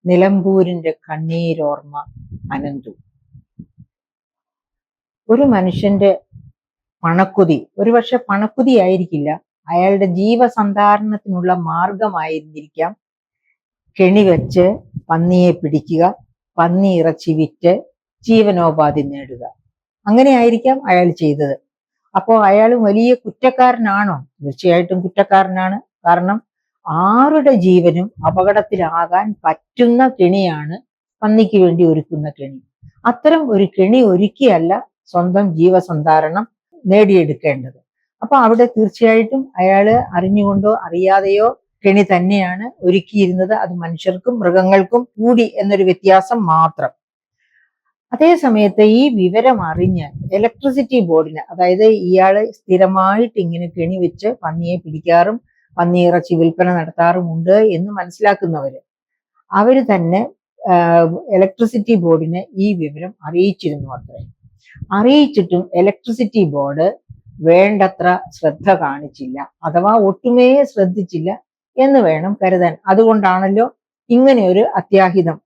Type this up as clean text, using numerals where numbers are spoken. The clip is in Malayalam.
നിലമ്പൂരിന്റെ കണ്ണീരോർമ്മ അനന്തു. ഒരു മനുഷ്യന്റെ പണക്കൊതി, ഒരുപക്ഷെ പണക്കൊതി ആയിരിക്കില്ല, അയാളുടെ ജീവസന്ധാരണത്തിനുള്ള മാർഗമായിരുന്നിരിക്കാം കെണി വെച്ച് പന്നിയെ പിടിക്കുക, പന്നി ഇറച്ചി വിറ്റ് ജീവനോപാധി നേടുക. അങ്ങനെ ആയിരിക്കാം അയാൾ ചെയ്തത്. അപ്പോൾ അയാൾ വലിയ കുറ്റക്കാരനാണോ? തീർച്ചയായിട്ടും കുറ്റക്കാരനാണ്. കാരണം ആരുടെ ജീവനും അപകടത്തിലാകാൻ പറ്റുന്ന കെണിയാണ് പന്നിക്ക് വേണ്ടി ഒരുക്കുന്ന കെണി. അത്തരം ഒരു കെണി ഒരുക്കിയല്ല സ്വന്തം ജീവസന്ധാരണം നേടിയെടുക്കേണ്ടത്. അപ്പൊ അവിടെ തീർച്ചയായിട്ടും അയാള് അറിഞ്ഞുകൊണ്ടോ അറിയാതെയോ കെണി തന്നെയാണ് ഒരുക്കിയിരുന്നത്. അത് മനുഷ്യർക്കും മൃഗങ്ങൾക്കും കൂടി എന്നൊരു വ്യത്യാസം മാത്രം. അതേ സമയത്ത് ഈ വിവരം അറിഞ്ഞ് ഇലക്ട്രിസിറ്റി ബോർഡിന്, അതായത് ഇയാള് സ്ഥിരമായിട്ട് ഇങ്ങനെ കെണി വെച്ച് പന്നിയെ പിടിക്കാറും പന്നി ഇറച്ചി വിൽപ്പന നടത്താറുമുണ്ട് എന്ന് മനസ്സിലാക്കുന്നവര്, അവര് തന്നെ ഇലക്ട്രിസിറ്റി ബോർഡിനെ ഈ വിവരം അറിയിച്ചിരുന്നു അത്രേ. അറിയിച്ചിട്ടും ഇലക്ട്രിസിറ്റി ബോർഡ് വേണ്ടത്ര ശ്രദ്ധ കാണിച്ചില്ല, അഥവാ ഒട്ടുമേ ശ്രദ്ധിച്ചില്ല എന്ന് വേണം കരുതാൻ. അതുകൊണ്ടാണല്ലോ ഇങ്ങനെ ഒരു അത്യാഹിതം